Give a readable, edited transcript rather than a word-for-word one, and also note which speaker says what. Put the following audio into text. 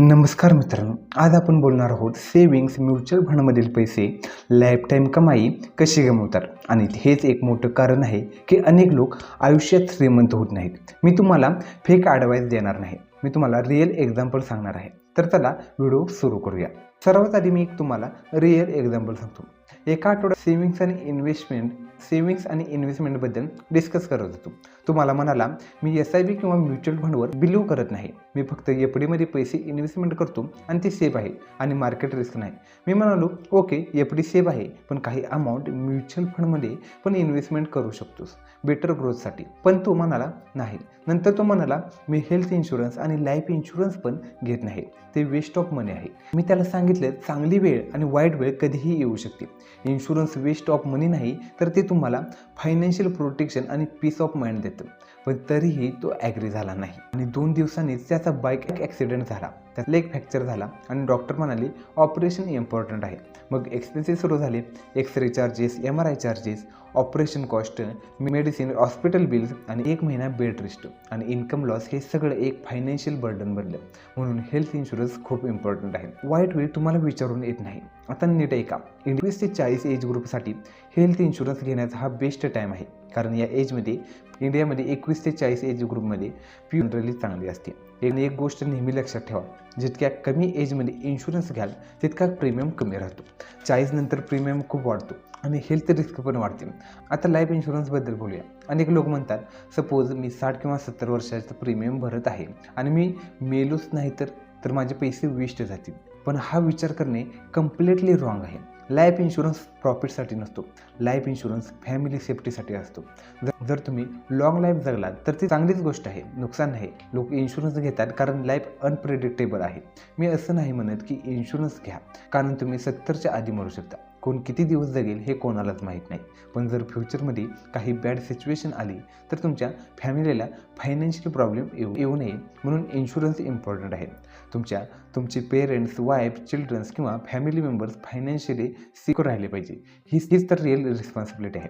Speaker 1: नमस्कार मित्रांनो, आज आपण बोलणार आहोत सेविंग्स म्युच्युअल फंडमधील पैसे लाईफटाईम कमाई कशी गमावतात. आणि हेच एक मोठं कारण आहे की अनेक लोक आयुष्यात श्रीमंत होत नाहीत. मी तुम्हाला फेक ॲडवाईस देणार नाही, मी तुम्हाला रिअल एक्झाम्पल सांगणार आहे. तर चला व्हिडिओ सुरू करूया. सर्वात आधी मी तुम्हाला रिअल एक्झाम्पल सांगतो. एका आठवड्यात सेविंग्स आणि इन्व्हेस्टमेंटबद्दल डिस्कस करत होतो. तुम्हाला म्हणाला, मी SIP किंवा म्युच्युअल फंडवर बिलीव्ह करत नाही, मी फक्त FDमध्ये पैसे इन्व्हेस्टमेंट करतो आणि ते सेफ आहे आणि मार्केट रिस्क नाही. मी म्हणालो, ओके, FD सेफ आहे, पण काही अमाऊंट म्युच्युअल फंडमध्ये पण इन्व्हेस्टमेंट करू शकतोस बेटर ग्रोथसाठी. पण तो म्हणाला नाही. नंतर तो म्हणाला, मी हेल्थ इन्शुरन्स आणि लाईफ इन्शुरन्स पण घेत नाही, ते वेस्ट ऑफ मनी आहे. मी त्याला सांगितलं, चांगली वेळ आणि वाईट वेळ कधीही येऊ शकते. इन्शुरन्स वेस्ट ऑफ मनी नाही, तर ते तुम्हाला फायनान्शियल प्रोटेक्शन आणि पीस ऑफ माइंड देतं. पण तरीही तो ॲग्री झाला नाही आणि 2 दिवसांनीच त्याचा बाईक ॲक्सिडेंट झाला. त्यात लेग फ्रॅक्चर झाला आणि डॉक्टर म्हणाले, ऑपरेशन इम्पॉर्टंट आहे. मग एक्सपेन्सेस सुरू झाले. X ray charges, MRI charges, operation cost, medicine, hospital bills आणि 1 महिना बेड रेस्ट आणि इन्कम लॉस, हे सगळं एक फायनान्शियल बर्डन बनलं. म्हणून हेल्थ इन्शुरन्स खूप इम्पॉर्टंट आहे. वाईट वेळ तुम्हाला विचारून येत नाही. आता नीट ऐका, 21 ते 40 एज ग्रुपसाठी हेल्थ इन्शुरन्स घेण्याचा हा बेस्ट टाईम आहे. कारण या एजमध्ये इंडियामध्ये 21 ते 40 एज ग्रुपमध्ये जनरली चांगली असते. एक गोष्ट नेहमी लक्षात ठेवा, जितक्या कमी एजमध्ये इन्शुरन्स घ्याल तितका प्रीमियम कमी राहतो. 40 नंतर प्रीमियम खूप वाढतो आणि हेल्थ रिस्क पण वाढते. आता लाईफ इन्शुरन्सबद्दल बोलूया. अनेक लोक म्हणतात, सपोज मी 60 किंवा 70 वर्षाचं प्रीमियम भरत आहे आणि मी मेलोच नाही तर माझे पैसे वेस्ट जातील. पण हा विचार करणे कम्प्लिटली रॉंग आहे. लाईफ इन्शुरन्स प्रॉफिटसाठी नसतो, लाईफ इन्शुरन्स फॅमिली सेफ्टीसाठी असतो. जर तुम्ही लॉंग लाईफ जगलात तर ती चांगलीच गोष्ट आहे, नुकसान नाही. लोक इन्शुरन्स घेतात कारण लाईफ अनप्रेडिक्टेबल आहे. मी असं नाही म्हणत की इन्शुरन्स घ्या, कारण तुम्ही 70च्या आधी मरू शकता. कोण किती दिवस जगेल हे कोणालाच माहीत नाही. पण जर फ्युचरमध्ये काही बॅड सिच्युएशन आली तर तुमच्या फॅमिलीला फायनान्शियल प्रॉब्लेम येऊ नये, म्हणून इन्शुरन्स इम्पॉर्टंट आहे. तुमचे पेरेंट्स, वाईफ, चिल्ड्रन्स किंवा फॅमिली मेंबर्स फायनान्शियली सिक्युअर राहिले पाहिजे. हीच तर रिअल रिस्पॉन्सिबिलिटी आहे.